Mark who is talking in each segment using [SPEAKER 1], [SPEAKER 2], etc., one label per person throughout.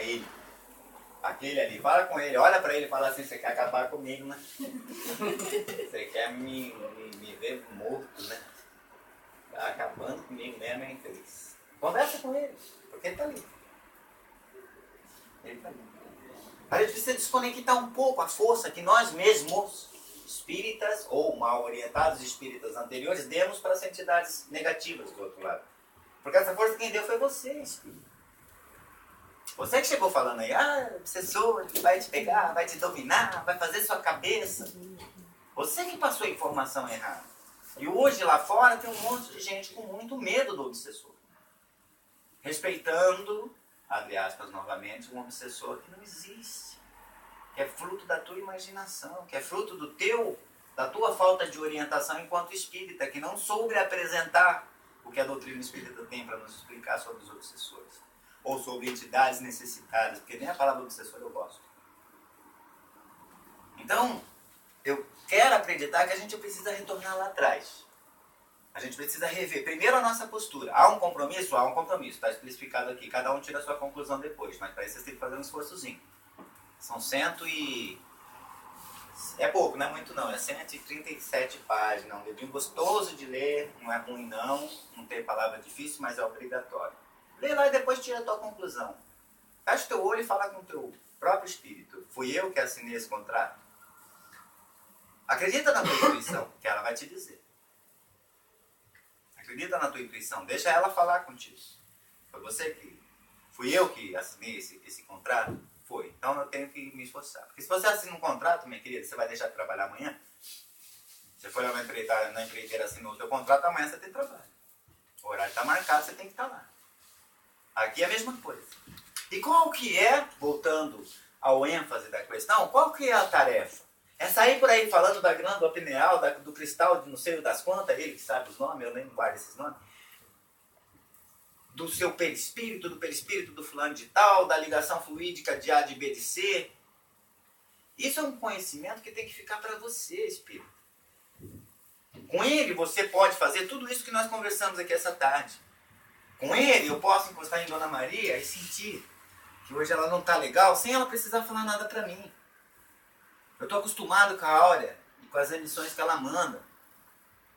[SPEAKER 1] ele. Aquele ali, fala com ele, olha pra ele e fala assim, você quer acabar comigo, né? Você quer me ver morto, né? Tá acabando comigo mesmo, hein, infeliz? Conversa com ele, porque ele tá ali. Ele tá ali. A gente precisa desconectar um pouco a força que nós mesmos, espíritas ou mal orientados espíritas anteriores, demos para as entidades negativas do outro lado. Porque essa força quem deu foi você, espírito. Você que chegou falando aí, obsessor, vai te pegar, vai te dominar, vai fazer sua cabeça. Você que passou a informação errada. E hoje lá fora tem um monte de gente com muito medo do obsessor. Respeitando, abre aspas novamente, um obsessor que não existe. Que é fruto da tua imaginação, que é fruto da tua falta de orientação enquanto espírita, que não soube apresentar o que a doutrina espírita tem para nos explicar sobre os obsessores. Ou sobre entidades necessitadas, porque nem a palavra obsessor eu gosto. Então, eu quero acreditar que a gente precisa retornar lá atrás. A gente precisa rever primeiro a nossa postura. Há um compromisso? Há um compromisso. Está especificado aqui. Cada um tira a sua conclusão depois. Mas para isso vocês têm que fazer um esforçozinho. São É pouco, não é muito não. É 137 páginas. Um livrinho gostoso de ler. Não é ruim não. Não tem palavra difícil, mas é obrigatório. Lê lá e depois tira a tua conclusão. Fecha o teu olho e fala com o teu próprio espírito. Fui eu que assinei esse contrato? Acredita na tua intuição, que ela vai te dizer. Acredita na tua intuição. Deixa ela falar contigo. Foi você que... Fui eu que assinei esse contrato? Foi. Então eu tenho que me esforçar. Porque se você assina um contrato, minha querida, você vai deixar de trabalhar amanhã? Você foi lá na empreiteira, assinou o seu contrato, amanhã você tem trabalho. O horário está marcado, você tem que estar lá. Aqui é a mesma coisa. E qual que é, voltando ao ênfase da questão, qual que é a tarefa? É sair por aí falando da glândula pineal, do cristal de não sei das quantas, ele que sabe os nomes, eu nem guardo esses nomes, do seu perispírito, do fulano de tal, da ligação fluídica de A, de B, de C. Isso é um conhecimento que tem que ficar para você, espírito. Com ele você pode fazer tudo isso que nós conversamos aqui essa tarde. Com ele eu posso encostar em Dona Maria e sentir que hoje ela não está legal sem ela precisar falar nada para mim. Eu estou acostumado com a Áurea e com as emissões que ela manda.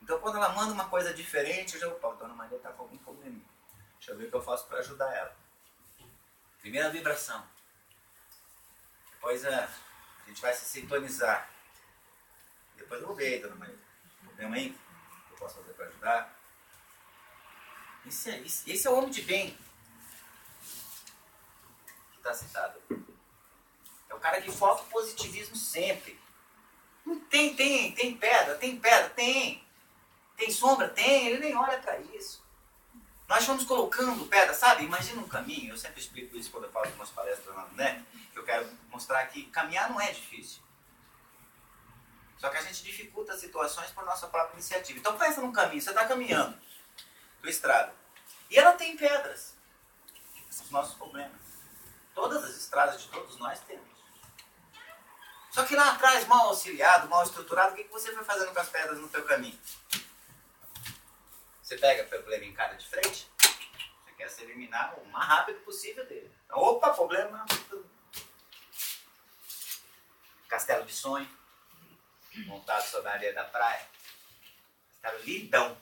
[SPEAKER 1] Então quando ela manda uma coisa diferente, eu já vou, Dona Maria está com algum probleminha. Deixa eu ver o que eu faço para ajudar ela. Primeira vibração. Depois a gente vai se sintonizar. Depois eu vou ver, Dona Maria. Problema aí? O que eu posso fazer para ajudar? Esse é o homem de bem que está citado. É o cara que foca o positivismo sempre. Tem pedra, tem sombra, tem, ele nem olha para isso. Nós vamos colocando pedra, sabe? Imagina um caminho, eu sempre explico isso quando eu faço umas palestras lá no NEC, que eu quero mostrar que caminhar não é difícil. Só que a gente dificulta as situações por nossa própria iniciativa. Então pensa num caminho, você está caminhando, tua estrada. E ela tem pedras. São os nossos problemas. Todas as estradas de todos nós temos. Só que lá atrás, mal auxiliado, mal estruturado, o que você foi fazendo com as pedras no teu caminho? Você pega o problema em cara de frente, você quer se eliminar o mais rápido possível dele. Então, opa, problema. Castelo de sonho, montado sobre a areia da praia. Castelo lindão.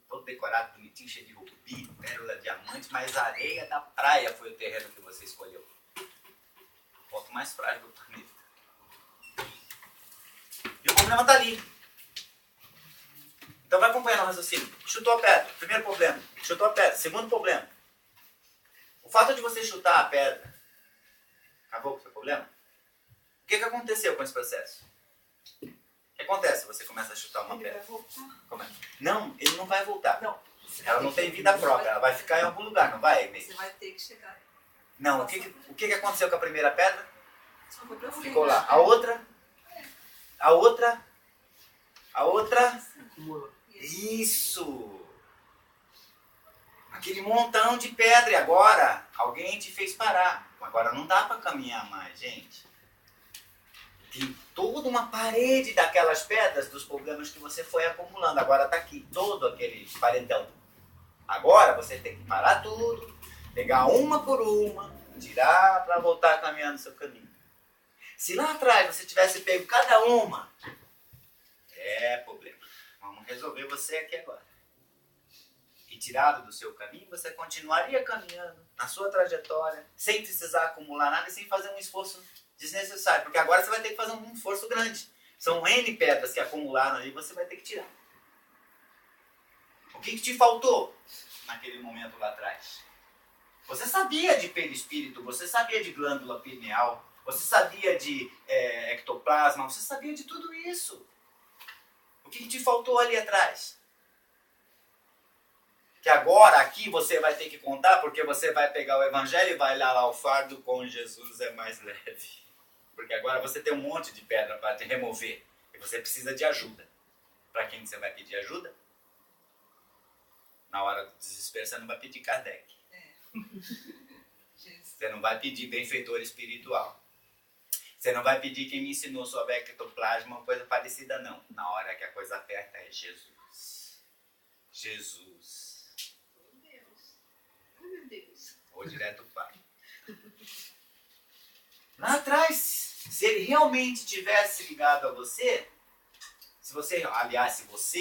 [SPEAKER 1] Todo decorado, bonitinho, cheio de rubi, pérola, diamante, mas a areia da praia foi o terreno que você escolheu. O ponto mais frágil do planeta. E o problema está ali. Então vai acompanhando o raciocínio. Chutou a pedra, primeiro problema. Chutou a pedra, segundo problema. O fato de você chutar a pedra, acabou com o seu problema? O que aconteceu com esse processo? O que acontece se você começa a chutar uma pedra?
[SPEAKER 2] Ele vai voltar.
[SPEAKER 1] Como é? Não, ele não vai voltar.
[SPEAKER 2] Não.
[SPEAKER 1] Ela não tem vida própria, ela vai ficar em algum lugar, não vai, Inês?
[SPEAKER 2] Você vai ter que chegar.
[SPEAKER 1] Não, o que aconteceu com a primeira pedra?
[SPEAKER 2] Só foi pra frente.
[SPEAKER 1] Ficou lá. A outra? A outra? A outra? Isso! Aquele montão de pedra. E agora, alguém te fez parar. Agora não dá para caminhar mais, gente. Tem toda uma parede daquelas pedras dos problemas que você foi acumulando. Agora está aqui todo aquele paredão. Agora você tem que parar tudo, pegar uma por uma, Tirar para voltar caminhando no seu caminho. Se lá atrás você tivesse pego cada uma, é problema. Vamos resolver você aqui agora. E tirado do seu caminho, você continuaria caminhando na sua trajetória, sem precisar acumular nada e sem fazer um esforço desnecessário. Porque agora você vai ter que fazer um esforço grande. São N pedras que acumularam ali e você vai ter que tirar. O que te faltou naquele momento lá atrás? Você sabia de perispírito, você sabia de glândula pineal, você sabia de ectoplasma, você sabia de tudo isso. O que te faltou ali atrás? Que agora aqui você vai ter que contar, porque você vai pegar o evangelho e vai lá o fardo com Jesus é mais leve. Porque agora você tem um monte de pedra para te remover e você precisa de ajuda. Para quem você vai pedir ajuda? Na hora do desespero você não vai pedir Kardec. Você não vai pedir benfeitor espiritual. Você não vai pedir quem me ensinou sobre ectoplasma ou coisa parecida, não. Na hora que a coisa aperta é Jesus. Jesus.
[SPEAKER 2] Oh, Deus. Oh, meu Deus.
[SPEAKER 1] Ou direto Pai. Lá atrás, se ele realmente tivesse ligado a você, se você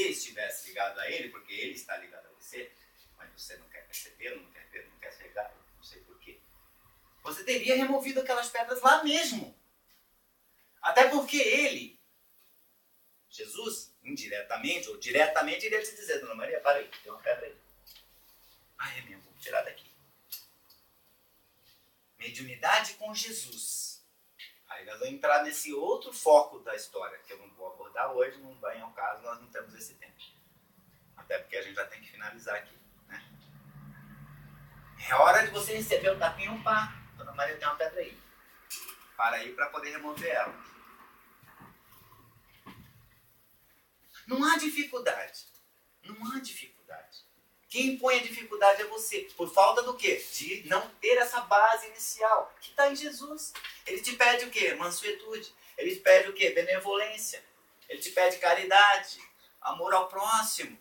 [SPEAKER 1] estivesse ligado a ele, porque ele está ligado a você, mas você não quer percebê-lo, não quer ver, não quer chegar, não sei porquê, você teria removido aquelas pedras lá mesmo. Até porque ele, Jesus, indiretamente ou diretamente, iria te dizer: Dona Maria, para aí, tem uma pedra aí. Ah, é mesmo, vou tirar daqui. Mediunidade com Jesus. Aí nós vamos entrar nesse outro foco da história, que eu não vou abordar hoje, não vai ao caso, nós não temos esse tempo. Até porque a gente já tem que finalizar aqui, né? É hora de você receber o tapinha um pá. Dona Maria, tem uma pedra aí. Para aí para poder remover ela. Não há dificuldade. Não há dificuldade. Quem impõe a dificuldade é você. Por falta do quê? De não ter essa base inicial, que está em Jesus. Ele te pede o quê? Mansuetude. Ele te pede o quê? Benevolência. Ele te pede caridade, amor ao próximo.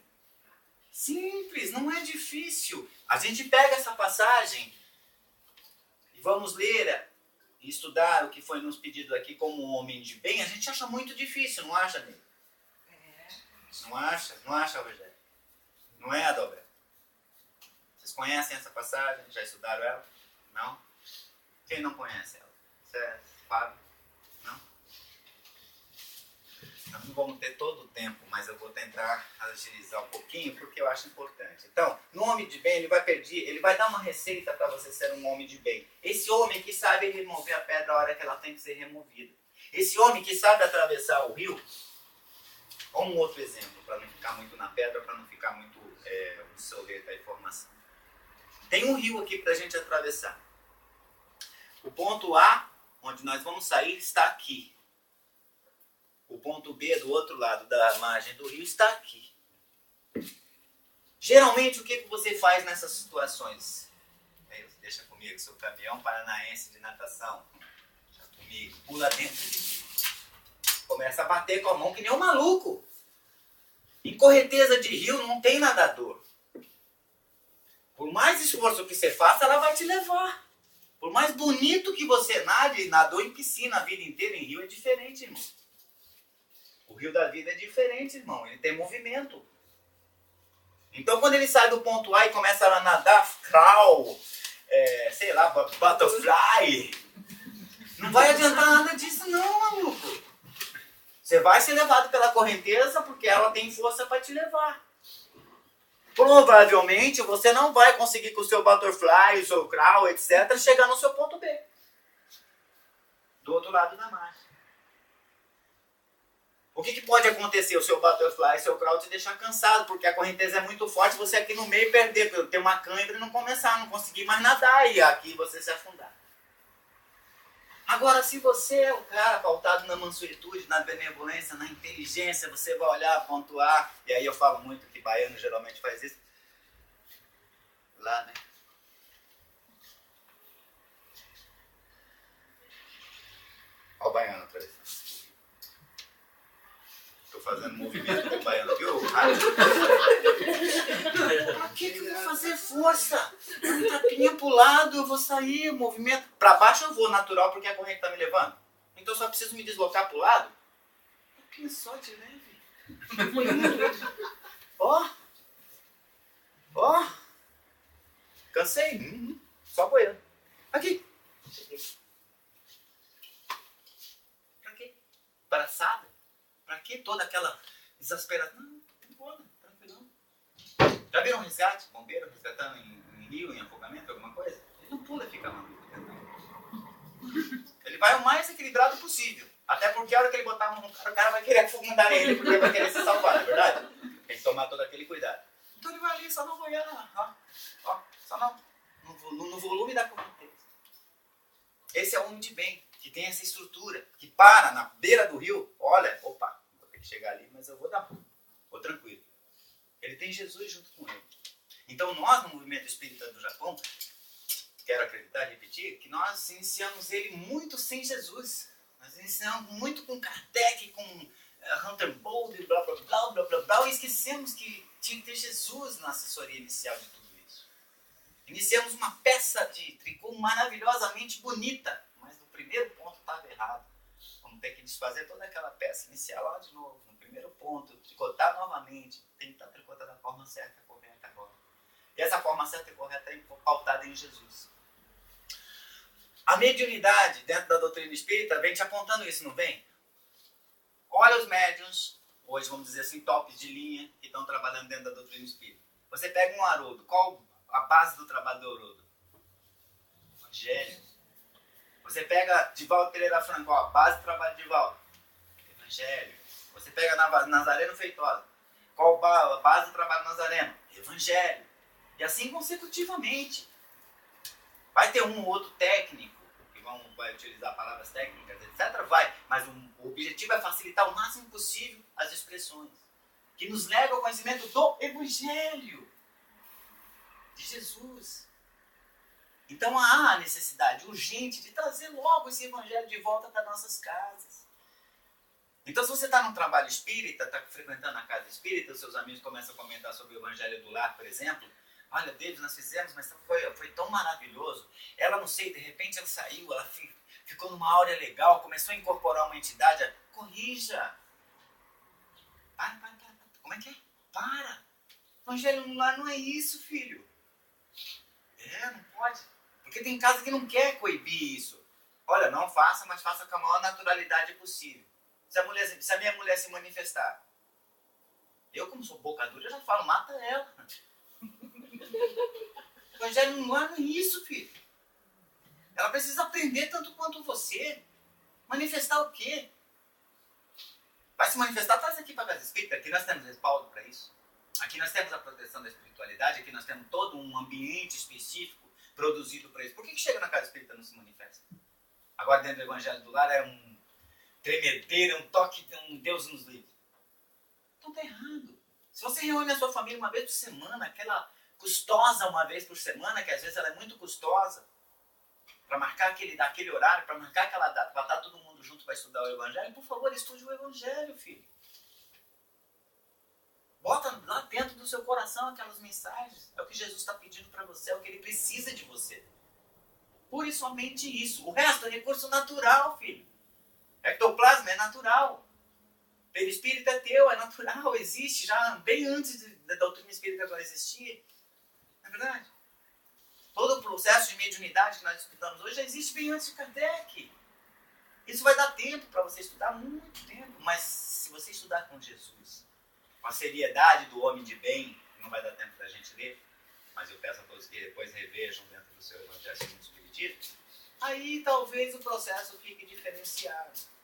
[SPEAKER 1] Simples, não é difícil. A gente pega essa passagem e vamos ler e estudar o que foi nos pedido aqui como um homem de bem. A gente acha muito difícil, não acha, Ney? Não acha? Não acha, Rogério? Não é, Adobra? Vocês conhecem essa passagem? Já estudaram ela? Não? Quem não conhece ela? Você é Fábio? Não? Nós não vamos ter todo o tempo, mas eu vou tentar agilizar um pouquinho porque eu acho importante. Então, no homem de bem, ele vai dar uma receita para você ser um homem de bem. Esse homem que sabe remover a pedra a hora que ela tem que ser removida. Esse homem que sabe atravessar o rio. Um outro exemplo, para não ficar muito na pedra, para não ficar muito obsoleta a informação. Tem um rio aqui para a gente atravessar. O ponto A, onde nós vamos sair, está aqui. O ponto B, do outro lado da margem do rio, está aqui. Geralmente, o que você faz nessas situações? Deixa comigo, seu caminhão paranaense de natação. Deixa comigo, pula dentro de mim. Começa a bater com a mão que nem um maluco. Em correnteza de rio não tem nadador. Por mais esforço que você faça, ela vai te levar. Por mais bonito que você nade, nadou em piscina a vida inteira, em rio é diferente, irmão. O rio da vida é diferente, irmão. Ele tem movimento. Então, quando ele sai do ponto A e começa a nadar, crawl, sei lá, butterfly, não vai adiantar nada disso não, maluco. Você vai ser levado pela correnteza porque ela tem força para te levar. Provavelmente você não vai conseguir com o seu butterfly, o seu crawl, etc., chegar no seu ponto B. Do outro lado da margem. O que pode acontecer? O seu butterfly, o seu crawl te deixar cansado, porque a correnteza é muito forte, você aqui no meio perder, ter uma cãibra e não não conseguir mais nadar, e aqui você se afundar. Agora, se você é o cara pautado na mansuetude, na benevolência, na inteligência, você vai olhar, pontuar, e aí eu falo muito que baiano geralmente faz isso. Lá, né? Olha o baiano outra vez. Estou fazendo movimento com o baiano, viu? Pra que eu vou fazer força? Um tapinha pro lado, eu vou sair, movimento. Pra baixo eu vou natural porque a corrente tá me levando. Então eu só preciso me deslocar pro lado. Um tapinha só de leve. Ó. Ó. Cansei. Só boiando. Aqui. Pra quê? Braçada? Pra que toda aquela exasperação? Não, embora, tranquilão. Já viram um resgate? Bombeiro resgatando em rio, em afogamento, alguma coisa? Ele não pula e fica maluco. Ele vai o mais equilibrado possível. Até porque a hora que ele botar a mão no cara, o cara vai querer afundar ele, porque vai querer se salvar, não é verdade? Tem que tomar todo aquele cuidado. Então ele vai ali só não boiando, ó, só no volume da correnteza. Esse é o homem de bem, que tem essa estrutura, que para na beira do rio, olha, opa, vou ter que chegar ali, mas eu vou tranquilo. Ele tem Jesus junto com ele. Então nós, no movimento espírita do Japão, quero acreditar e repetir, que nós iniciamos ele muito sem Jesus. Nós iniciamos muito com Kardec, com Hunter Bowlby, blá blá blá blá blá blá, e esquecemos que tinha que ter Jesus na assessoria inicial de tudo isso. Iniciamos uma peça de tricô maravilhosamente bonita, mas no primeiro ponto estava errado. Vamos ter que desfazer toda aquela peça inicial lá de novo, no primeiro ponto, tricotar novamente, tentar tricotar da forma certa, correta agora. E essa forma certa e correta é pautada em Jesus. A mediunidade, dentro da doutrina espírita, vem te apontando isso, não vem? Olha os médiuns, hoje vamos dizer assim, tops de linha, que estão trabalhando dentro da doutrina espírita. Você pega um Haroldo, qual a base do trabalho do Haroldo? Evangelho. Você pega Divaldo Pereira Franco, qual a base do trabalho de Divaldo? Evangelho. Você pega Nazareno Feitosa, qual a base do trabalho do Nazareno? Evangelho. E assim consecutivamente. Vai ter um ou outro técnico, que vai utilizar palavras técnicas, etc. Vai, mas o objetivo é facilitar o máximo possível as expressões, que nos leva ao conhecimento do Evangelho de Jesus. Então há a necessidade urgente de trazer logo esse Evangelho de volta para nossas casas. Então se você está num trabalho espírita, está frequentando a casa espírita, os seus amigos começam a comentar sobre o Evangelho do Lar, por exemplo. Olha, David, nós fizemos, mas foi tão maravilhoso. Ela, não sei, de repente ela saiu, ela ficou numa áurea legal, começou a incorporar uma entidade. Corrija. Para. Como é que é? Para. Evangelho no lar não é isso, filho. Não pode. Porque tem casa que não quer coibir isso. Olha, não faça, mas faça com a maior naturalidade possível. Se a minha mulher se manifestar, eu, como sou boca dura, já falo, mata ela. O Evangelho não é isso, filho. Ela precisa aprender tanto quanto você. Manifestar o quê? Vai se manifestar, traz aqui para a casa espírita. Aqui nós temos respaldo para isso. Aqui nós temos a proteção da espiritualidade. Aqui nós temos todo um ambiente específico produzido para isso. Por que chega na casa espírita e não se manifesta? Agora dentro do Evangelho do Lar é um tremedeiro, é um toque de um Deus nos livre. Então está errado. Se você reúne a sua família uma vez por semana, aquela custosa uma vez por semana, que às vezes ela é muito custosa, para marcar aquele horário, para marcar aquela data, para estar todo mundo junto para estudar o Evangelho, por favor, estude o Evangelho, filho. Bota lá dentro do seu coração aquelas mensagens. É o que Jesus está pedindo para você, é o que Ele precisa de você. Pura e somente isso. O resto é recurso natural, filho. Ectoplasma é natural. Perispírito é teu, é natural, existe já bem antes da doutrina espírita agora existir. Não é verdade? Todo o processo de mediunidade que nós estudamos hoje já existe bem antes de Kardec. Isso vai dar tempo para você estudar, muito tempo. Mas se você estudar com Jesus, com a seriedade do homem de bem, não vai dar tempo da gente ler, mas eu peço a todos que depois revejam dentro do seu Evangelho segundo o Espiritismo, aí talvez o processo fique diferenciado.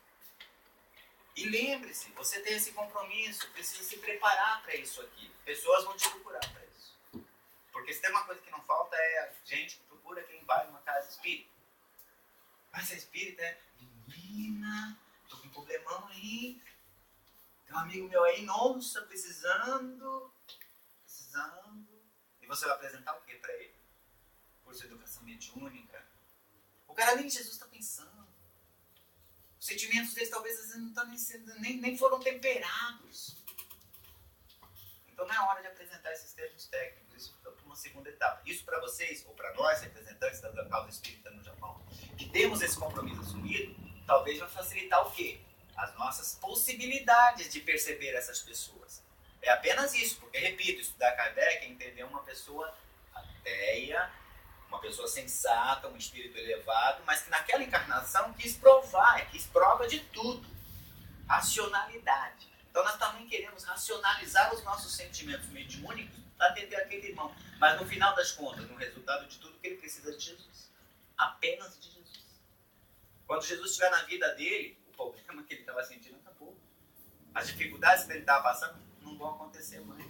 [SPEAKER 1] E lembre-se, você tem esse compromisso, precisa se preparar para isso aqui. Pessoas vão te procurar para isso. Porque se tem uma coisa que não falta é a gente que procura quem vai numa casa espírita. Mas a espírita é, menina, tô com um problemão aí. Tem um amigo meu aí, nossa, precisando. E você vai apresentar o que para ele? Curso de educação mediúnica. O cara nem Jesus está pensando. Os sentimentos deles talvez às vezes não estão nem foram temperados. Então não é hora de apresentar esses termos técnicos, isso para uma segunda etapa. Isso para vocês, ou para nós, representantes da causa espírita no Japão, que temos esse compromisso assumido, talvez vai facilitar o quê? As nossas possibilidades de perceber essas pessoas. É apenas isso, porque, repito, estudar Kardec é entender uma pessoa ateia, uma pessoa sensata, um espírito elevado, mas que naquela encarnação quis prova de tudo. Racionalidade. Então nós também queremos racionalizar os nossos sentimentos mediúnicos para atender aquele irmão. Mas no final das contas, no resultado de tudo, que ele precisa de Jesus. Apenas de Jesus. Quando Jesus estiver na vida dele, o problema que ele estava sentindo acabou. As dificuldades que ele estava passando não vão acontecer mais.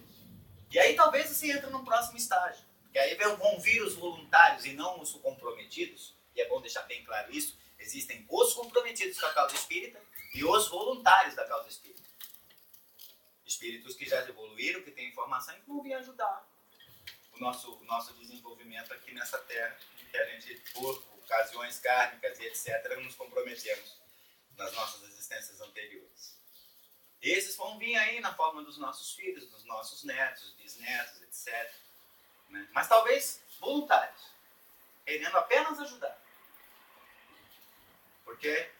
[SPEAKER 1] E aí talvez você entre no próximo estágio. E aí vão vir os voluntários e não os comprometidos. E é bom deixar bem claro isso. Existem os comprometidos com a causa espírita e os voluntários da causa espírita. Espíritos que já evoluíram, que têm informação e que vão vir ajudar o nosso desenvolvimento aqui nessa terra, em que a gente, por ocasiões kármicas e etc., nos comprometemos nas nossas existências anteriores. Esses vão vir aí na forma dos nossos filhos, dos nossos netos, bisnetos, etc. Né? Mas talvez voluntários, querendo apenas ajudar. Porque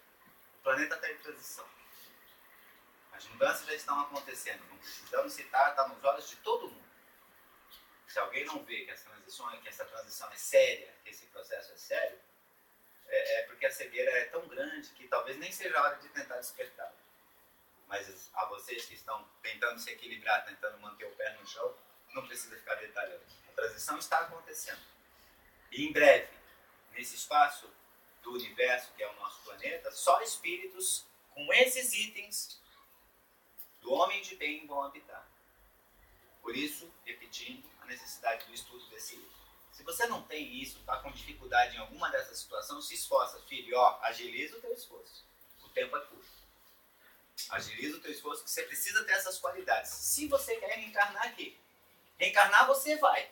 [SPEAKER 1] o planeta está em transição. As mudanças já estão acontecendo, não precisamos citar, está nos olhos de todo mundo. Se alguém não vê que essa transição é séria, que esse processo é sério, é porque a cegueira é tão grande que talvez nem seja a hora de tentar despertar. Mas a vocês que estão tentando se equilibrar, tentando manter o pé no chão, não precisa ficar detalhando. A transição está acontecendo. E em breve, nesse espaço do universo que é o nosso planeta, só espíritos com esses itens do homem de bem vão habitar. Por isso, repetindo, a necessidade do estudo desse livro. Se você não tem isso, está com dificuldade em alguma dessas situações, se esforça, filho, agiliza o teu esforço. O tempo é curto. Agiliza o teu esforço, que você precisa ter essas qualidades. Se você quer reencarnar aqui, reencarnar você vai.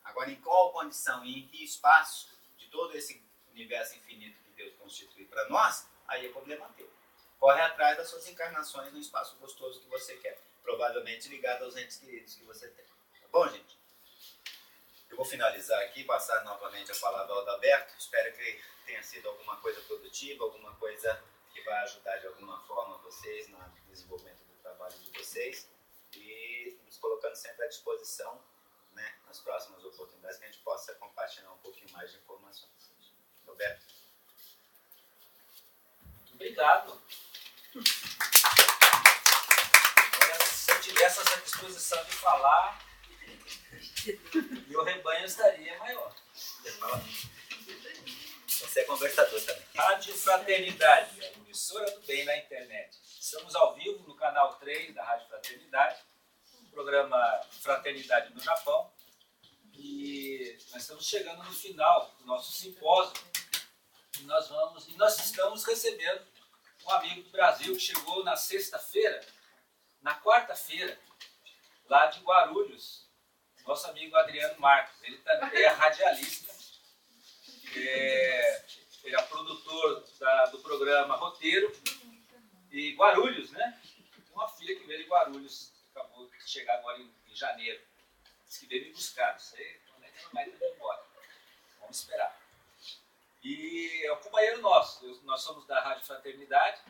[SPEAKER 1] Agora, em qual condição e em que espaço de todo esse universo infinito que Deus constitui para nós, aí é problema teu. Corre atrás das suas encarnações no espaço gostoso que você quer. Provavelmente ligado aos entes queridos que você tem. Tá bom, gente? Eu vou finalizar aqui, passar novamente a palavra ao Adalberto. Espero que tenha sido alguma coisa produtiva, alguma coisa que vai ajudar de alguma forma vocês no desenvolvimento do trabalho de vocês. E nos colocando sempre à disposição, né, nas próximas oportunidades, que a gente possa compartilhar um pouquinho mais de informações. Roberto.
[SPEAKER 3] Obrigado. Se eu tivesse essa disposição de falar, meu rebanho estaria maior.
[SPEAKER 1] Você é conversador também.
[SPEAKER 3] Rádio Fraternidade, a emissora do bem na internet. Estamos ao vivo no canal 3 da Rádio Fraternidade, no programa Fraternidade no Japão. E nós estamos chegando no final do nosso simpósio. E nós estamos recebendo um amigo do Brasil que chegou na sexta-feira, na quarta-feira, lá de Guarulhos, nosso amigo Adriano Marcos. Ele também é radialista, ele é produtor do programa Roteiro e Guarulhos, né? Tem uma filha que veio de Guarulhos, acabou de chegar agora em janeiro. Disse que veio me buscar, não sei quando é que ela vai ir embora. Vamos esperar. E é um companheiro nosso. Nós somos da Rádio Fraternidade,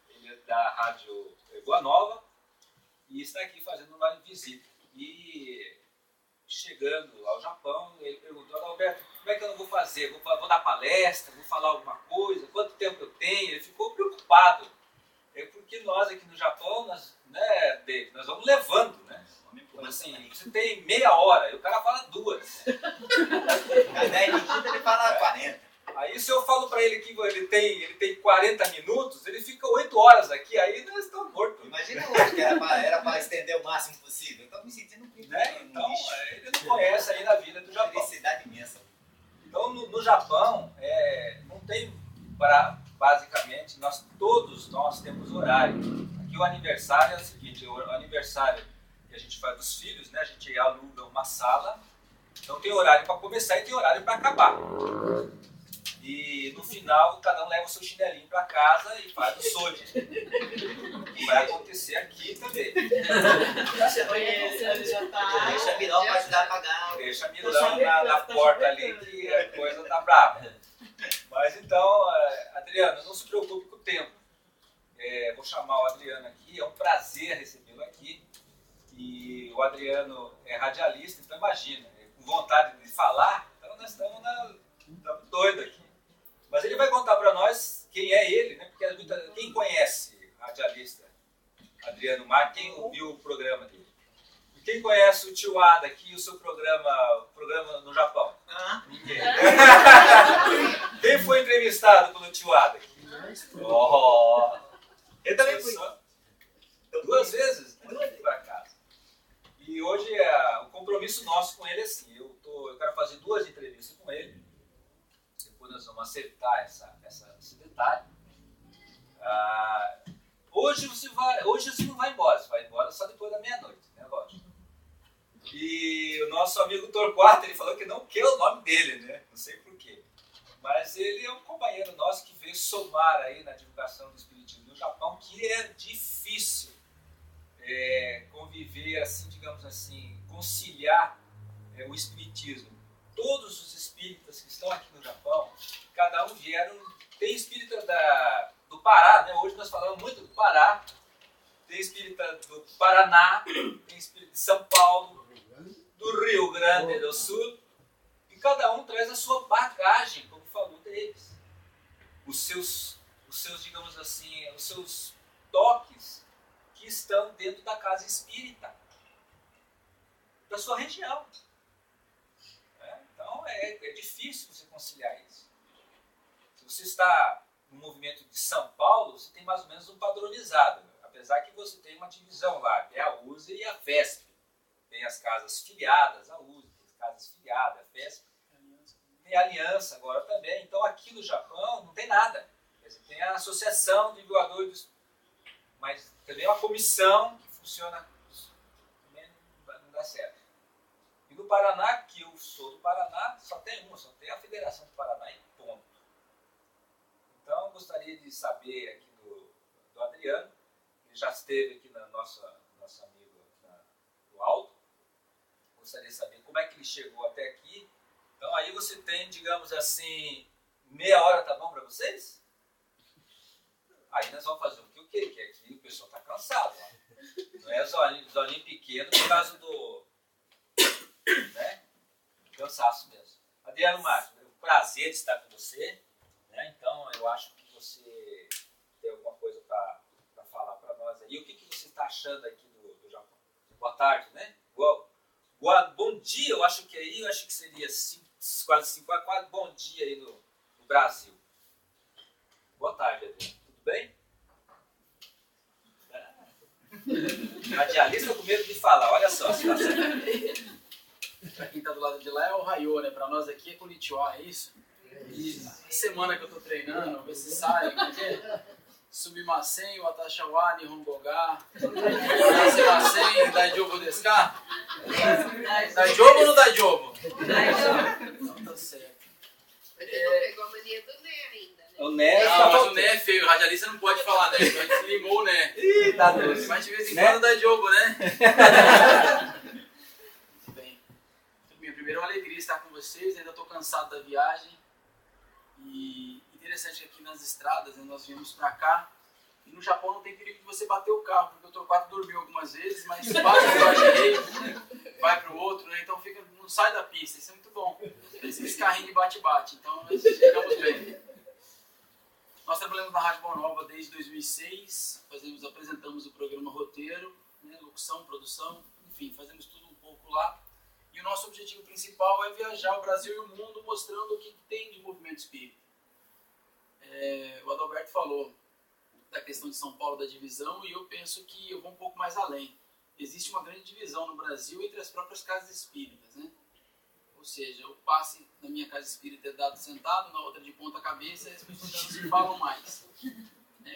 [SPEAKER 3] ele é da Rádio Boa Nova, e está aqui fazendo uma visita. E chegando ao Japão, ele perguntou: Alberto, como é que eu não vou fazer? Vou dar palestra, vou falar alguma coisa? Quanto tempo eu tenho? Ele ficou preocupado. É porque nós aqui no Japão, David, nós vamos levando, né? Então, assim, você tem meia hora, e o cara fala 2.
[SPEAKER 1] A 10 minutos ele fala 40.
[SPEAKER 3] Aí se eu falo para ele que ele tem 40 minutos, ele fica 8 horas aqui, aí nós estamos mortos.
[SPEAKER 1] Imagina hoje que era para estender o máximo possível. Eu estou me sentindo
[SPEAKER 3] né? Então, ele não conhece ainda a vida do Japão.
[SPEAKER 1] Felicidade imensa.
[SPEAKER 3] Então, no Japão, não tem, basicamente, todos nós temos horário. Aqui o aniversário é o seguinte: o aniversário que a gente faz dos filhos, né? A gente aluga uma sala, então tem horário para começar e tem horário para acabar. E no final, cada um leva o seu chinelinho para casa e faz o sode. E vai acontecer aqui também.
[SPEAKER 1] Deixa a Mirão para ajudar a pagar.
[SPEAKER 3] Deixa a Mirão na porta ali que a coisa tá brava. Mas então, Adriano, não se preocupe com o tempo. Vou chamar o Adriano aqui, é um prazer recebê-lo aqui. E o Adriano é radialista, então imagina, com vontade de falar, então nós estamos doidos aqui. Mas ele vai contar para nós quem é ele, né? Porque quem conhece radialista Adriano Marques, quem ouviu o programa dele? E quem conhece o Tio Ada aqui, o seu programa no Japão? Ninguém. Quem foi entrevistado pelo Tio Ada aqui?
[SPEAKER 1] Eu também fui.
[SPEAKER 3] Duas vezes, né? Para casa. E hoje o compromisso nosso com ele é assim, eu quero fazer 2 entrevistas com ele, depois nós vamos acertar esse detalhe. Hoje você não vai embora, você vai embora só depois da meia-noite, né, lógico. E o nosso amigo Torquato, ele falou que não quer o nome dele, né, não sei porquê. Mas ele é um companheiro nosso que veio somar aí na divulgação do Espiritismo no Japão, que é difícil conviver, assim, digamos assim, conciliar o Espiritismo. Todos os espíritas que estão aqui no Japão, cada um vieram, tem espírita do Pará, né? Hoje nós falamos muito do Pará, tem espírita do Paraná, tem espírita de São Paulo, do Rio Grande do Sul, e cada um traz a sua bagagem, como falou deles. Os seus, digamos assim, os seus toques que estão dentro da casa espírita, da sua região. Então é difícil você conciliar isso. Se você está no movimento de São Paulo, você tem mais ou menos um padronizado, apesar que você tem uma divisão lá, que é a USE e a FESP. Tem as casas filiadas à USE, tem as casas filiadas à FESP, tem a Aliança agora também. Então aqui no Japão não tem nada. Quer dizer, tem a Associação de Divulgadores, mas também é uma comissão que funciona, também não dá certo. E no Paraná, que eu sou do Paraná, só tem a Federação do Paraná e ponto. Então, eu gostaria de saber aqui do Adriano, ele já esteve aqui na nossa amiga do Alto, gostaria de saber como é que ele chegou até aqui. Então, aí você tem, digamos assim, meia hora, tá bom para vocês? Aí nós vamos fazer o quê? Que aqui o pessoal está cansado. Ó. Não é zolinho pequeno por causa do... né? Cansaço mesmo. Adriano Marques, é um prazer de estar com você. Né? Então, eu acho que você tem alguma coisa para falar para nós aí. O que você está achando aqui do Japão? Boa tarde, né? Bom dia, eu acho que seria quase bom dia aí no Brasil. Boa tarde, Adriano. Tudo bem? Radialista com medo de falar, olha só a situação.
[SPEAKER 4] Pra quem tá do lado de lá é o Raiô, né? Pra nós aqui é Konnichiwa, é isso? E a semana que eu tô treinando, ver se sai, Sumimasen, Watashi wa Nihongo ga, Sumimasen, Daijobu desu ka? Daijobu ou não Daijobu? Não, tá certo.
[SPEAKER 2] Mas ele não pegou a mania do Né ainda, né?
[SPEAKER 3] O Né,
[SPEAKER 4] Mas o Né é feio, o radialista não pode falar, né? Então a gente limou o Né.
[SPEAKER 3] Ih, tá doce.
[SPEAKER 4] Mas de vez em quando Daijobu, né? Bem, primeiro é uma alegria estar com vocês, ainda estou cansado da viagem. E interessante que aqui nas estradas, né, nós viemos para cá, e no Japão não tem perigo de você bater o carro, porque o Torquato dormiu algumas vezes, mas bate para direito, vai para o outro, né, então não sai da pista, isso é muito bom. Esse carrinho de bate-bate, então nós chegamos bem. Nós trabalhamos na Rádio Boa Nova desde 2006, apresentamos o programa Roteiro, né, locução, produção, enfim, fazemos tudo um pouco lá. E o nosso objetivo principal é viajar o Brasil e o mundo mostrando o que tem de movimento espírita. O Adalberto falou da questão de São Paulo, da divisão, e eu penso que eu vou um pouco mais além. Existe uma grande divisão no Brasil entre as próprias casas espíritas, né? Ou seja, o passe na minha casa espírita é dado sentado, na outra de ponta cabeça, e as pessoas já não se falam mais.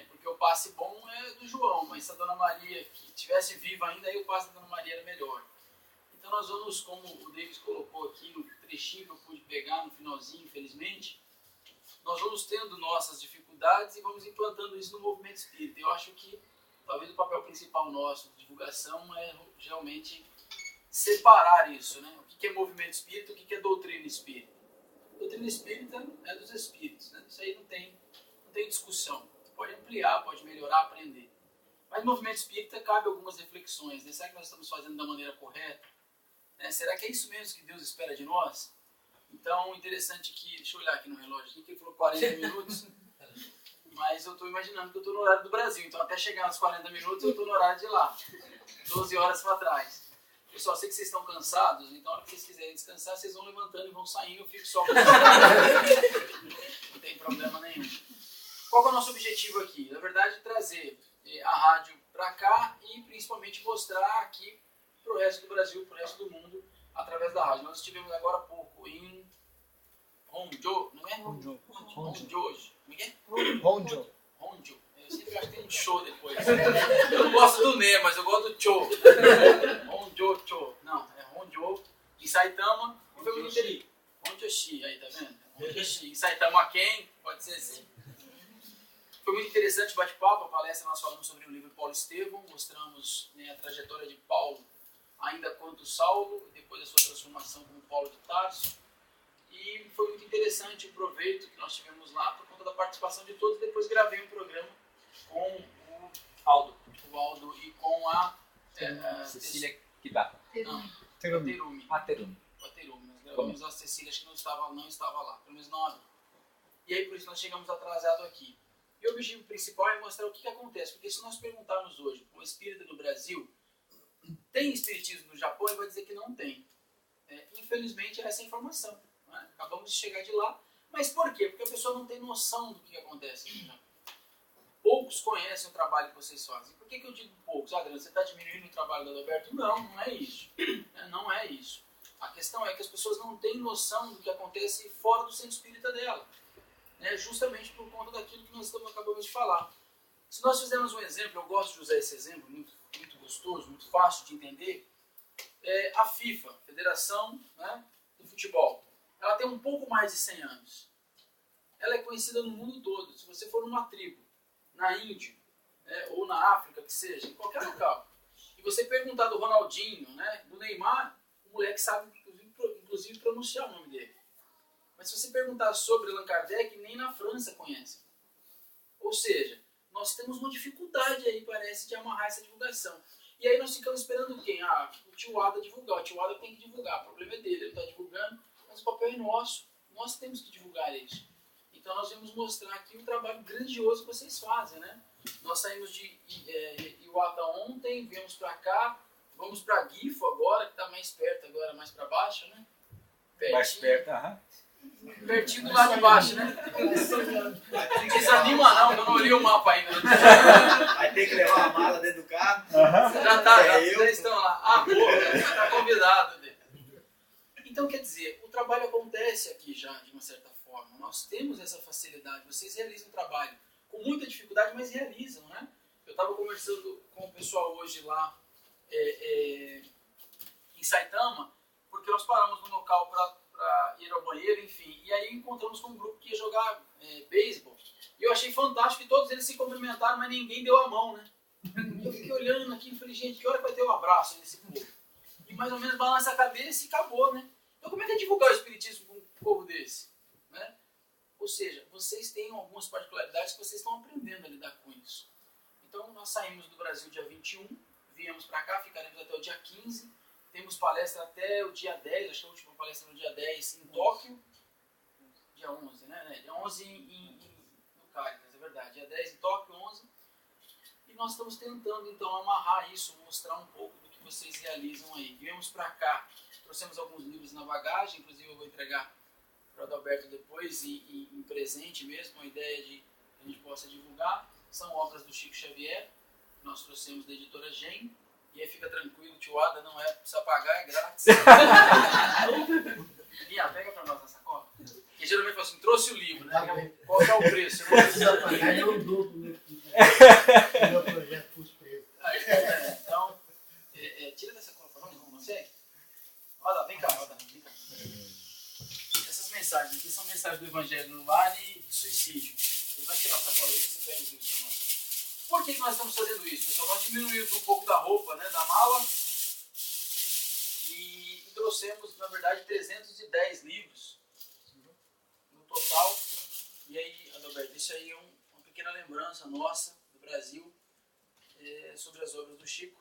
[SPEAKER 4] Porque o passe bom é do João, mas se a Dona Maria que estivesse viva ainda, aí o passe da Dona Maria era melhor. Então nós vamos, como o Davis colocou aqui, no trechinho que eu pude pegar no finalzinho, infelizmente, nós vamos tendo nossas dificuldades e vamos implantando isso no movimento espírita. Eu acho que talvez o papel principal nosso de divulgação é realmente separar isso, né? O que é movimento espírita, o que é doutrina espírita. Doutrina espírita é dos espíritos, né? Isso aí não tem discussão. Pode ampliar, pode melhorar, aprender. Mas no movimento espírita cabe algumas reflexões, né? Será que nós estamos fazendo da maneira correta? Será que é isso mesmo que Deus espera de nós? Então, interessante que, deixa eu olhar aqui no relógio, aqui que ele falou 40 minutos, mas eu estou imaginando que eu estou no horário do Brasil, então até chegar nos 40 minutos eu estou no horário de lá, 12 horas para trás. Pessoal, sei que vocês estão cansados, então a hora que vocês quiserem descansar, vocês vão levantando e vão saindo, eu fico só com não tem problema nenhum. Qual é o nosso objetivo aqui? Na verdade, trazer a rádio para cá e principalmente mostrar aqui para o resto do Brasil, para o resto do mundo, através da rádio. Nós estivemos agora há pouco em Hongzhou, não é? Hongzhou. Como é que é? Hongzhou. Eu sempre acho que tem um show depois. Eu não gosto do Ne, mas eu gosto do Cho. Hongzhou. Não, é Hongzhou. Em Saitama. E foi muito interessante. Hongzhou, aí tá vendo? Hongzhou. Em Saitama quem? Pode ser assim. Foi muito interessante o bate-papo, a palestra nós falamos sobre o livro Paulo Estevão, mostramos, né, a trajetória de Paulo ainda quanto Saulo, depois da sua transformação como Paulo de Tarso. E foi muito interessante o proveito que nós tivemos lá por conta da participação de todos. Depois gravei um programa com o Aldo e com a
[SPEAKER 3] Cecília Kidaka.
[SPEAKER 4] Terumi. Nós gravamos a Cecília, acho que não estava lá, pelo menos não havia. E aí por isso nós chegamos atrasados aqui. E o objetivo principal é mostrar o que acontece, porque se nós perguntarmos hoje para um espírita do Brasil, tem espiritismo no Japão? Ele vai dizer que não tem. Infelizmente, essa é a informação. Né? Acabamos de chegar de lá. Mas por quê? Porque a pessoa não tem noção do que acontece no Japão. Poucos conhecem o trabalho que vocês fazem. Por que eu digo poucos? Adriano, você está diminuindo o trabalho do Adalberto? Não é isso. Não é isso. A questão é que as pessoas não têm noção do que acontece fora do centro espírita dela. Justamente por conta daquilo que nós acabamos de falar. Se nós fizermos um exemplo, eu gosto de usar esse exemplo, muito gostoso, muito fácil de entender, a FIFA, Federação, né, do Futebol, ela tem um pouco mais de 100 anos. Ela é conhecida no mundo todo. Se você for numa tribo, na Índia, ou na África, que seja, em qualquer local, e você perguntar do Ronaldinho, né, do Neymar, o moleque sabe, inclusive, pronunciar o nome dele. Mas se você perguntar sobre Allan Kardec, nem na França conhece. Ou seja, nós temos uma dificuldade aí, parece, de amarrar essa divulgação. E aí nós ficamos esperando quem? O tio Ada divulgar. O tio Ada tem que divulgar. O problema é dele, ele está divulgando, mas o papel é nosso. Nós temos que divulgar isso. Então nós vamos mostrar aqui um trabalho grandioso que vocês fazem, né? Nós saímos de Iwata ontem, viemos para cá, vamos para Gifo agora, que está mais perto agora, mais para baixo, né? Pertinho.
[SPEAKER 3] Mais perto, aham.
[SPEAKER 4] Pertinho do lado de baixo, né? Não desanima não, eu não olhei o mapa ainda.
[SPEAKER 1] Vai ter que levar uma mala dentro do carro.
[SPEAKER 4] Já estão lá. Está convidado. Então, quer dizer, o trabalho acontece aqui já, de uma certa forma. Nós temos essa facilidade. Vocês realizam o trabalho com muita dificuldade, mas realizam, né? Eu estava conversando com o pessoal hoje lá em Saitama, porque nós paramos no local para ir ao banheiro, enfim. E aí encontramos com um grupo que ia jogar beisebol. E eu achei fantástico que todos eles se cumprimentaram, mas ninguém deu a mão, né? Eu fiquei olhando aqui e falei, gente, que hora que vai ter um abraço nesse povo? E mais ou menos balança a cabeça e acabou, né? Então como é que é divulgar o espiritismo com um povo desse? Né? Ou seja, vocês têm algumas particularidades que vocês estão aprendendo a lidar com isso. Então nós saímos do Brasil dia 21, viemos para cá, ficaremos até o dia 15, temos palestra até o dia 10, acho que a última palestra no dia 10 em Tóquio, dia 11, né? Dia 11 no Cáritas, é verdade, dia 10 em Tóquio, 11, e nós estamos tentando então amarrar isso, mostrar um pouco do que vocês realizam aí. Viemos para cá, trouxemos alguns livros na bagagem, inclusive eu vou entregar para o Adalberto depois e em presente mesmo, a ideia de que a gente possa divulgar. São obras do Chico Xavier, nós trouxemos da editora Gen, e aí fica tranquilo, tio Ada, não precisa pagar, é grátis. Linha, pega para nós essa sacola. Porque geralmente fala assim, trouxe o livro, né? Qual é o preço? Não precisa pagar, eu dou o meu projeto custa preço. Então, tira dessa sacola para nós, não consegue? Roda, vem cá, vem cá. Essas mensagens aqui são mensagens do Evangelho no Lar e Fala isso, você pega os livros para nós. Por que nós estamos fazendo isso, pessoal? Nós diminuímos um pouco da roupa, né, da mala, e trouxemos, na verdade, 310 livros no total. E aí, Adalberto, isso aí é uma pequena lembrança nossa do Brasil sobre as obras do Chico,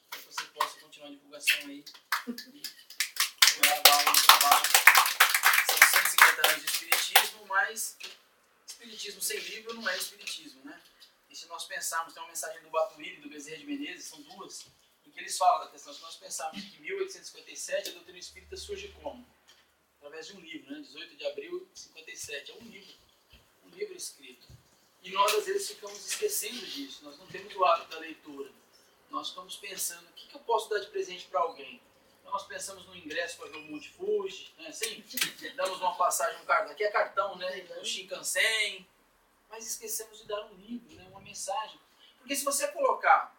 [SPEAKER 4] para que você possa continuar a divulgação aí e gravar um trabalho. São 150 anos de espiritismo, mas espiritismo sem livro não é espiritismo, né? E se nós pensarmos, tem uma mensagem do Batuíri e do Bezerra de Menezes, são duas, em que eles falam da questão, se nós pensarmos que em 1857 a doutrina espírita surge como? Através de um livro, né? 18 de abril de 57, é um livro escrito. E nós às vezes ficamos esquecendo disso, nós não temos o hábito da leitura. Nós estamos pensando, o que eu posso dar de presente para alguém? Então nós pensamos no ingresso para ver o Monte Fuji, né? Assim, damos uma passagem, um cartão, aqui é cartão, né? O Shinkansen, mas esquecemos de dar um livro, né? Uma mensagem. Porque se você colocar,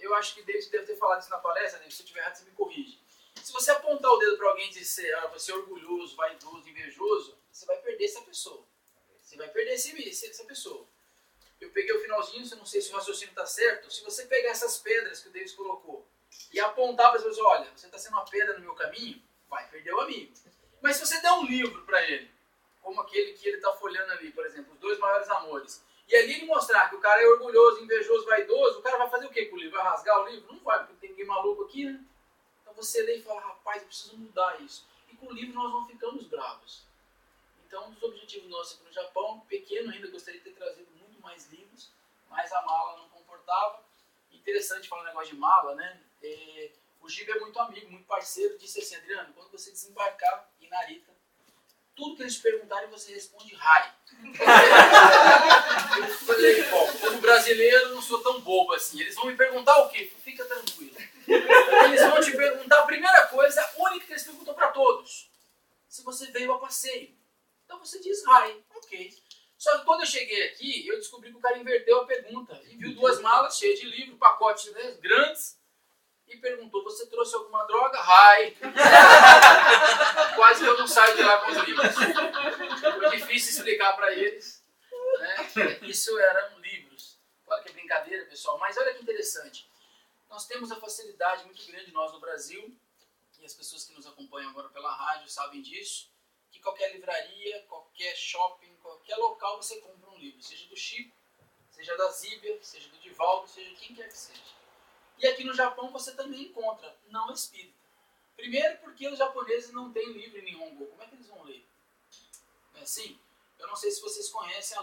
[SPEAKER 4] eu acho que David deve ter falado isso na palestra, né? Se eu estiver errado, você me corrige. Se você apontar o dedo para alguém e dizer, você é orgulhoso, vaidoso, invejoso, você vai perder essa pessoa. Você vai perder essa pessoa. Eu peguei o finalzinho, eu não sei se o raciocínio está certo. Se você pegar essas pedras que o David colocou e apontar para as pessoas, olha, você está sendo uma pedra no meu caminho, vai perder o amigo. Mas se você der um livro para ele, como aquele que ele está folhando ali, por exemplo, Os Dois Maiores Amores, e ali ele mostrar que o cara é orgulhoso, invejoso, vaidoso, o cara vai fazer o quê com o livro? Vai rasgar o livro? Não vai, porque tem ninguém maluco aqui, né? Então você lê e fala, rapaz, eu preciso mudar isso. E com o livro nós não ficamos bravos. Então, um dos objetivos nossos aqui no Japão, pequeno ainda, gostaria de ter trazido muito mais livros, mas a mala não comportava. Interessante falar um negócio de mala, né? O Giba é muito amigo, muito parceiro, disse assim, Adriano, quando você desembarcar em Narita, tudo que eles perguntarem você responde Rai. Eu falei, bom, como brasileiro eu não sou tão bobo assim, eles vão me perguntar o quê? Fica tranquilo. Eles vão te perguntar, a primeira coisa, a única que eles perguntam para todos, se você veio a passeio. Então você diz Rai, ok. Só que quando eu cheguei aqui, eu descobri que o cara inverteu a pergunta e viu 2 malas cheias de livro, pacotes, né, grandes, e perguntou, você trouxe alguma droga? Rai. Quase que eu não saio de lá com os livros. Foi difícil explicar para eles, né, que isso eram livros. Claro que é brincadeira, pessoal, mas olha que interessante. Nós temos a facilidade muito grande, nós no Brasil, e as pessoas que nos acompanham agora pela rádio sabem disso, que qualquer livraria, qualquer shopping, qualquer local você compra um livro, seja do Chico, seja da Zíbia, seja do Divaldo, seja quem quer que seja. E aqui no Japão você também encontra, não espírita. Primeiro porque os japoneses não têm livro em Nihongo, como é que eles vão ler? Não é assim? Eu não sei se vocês conhecem a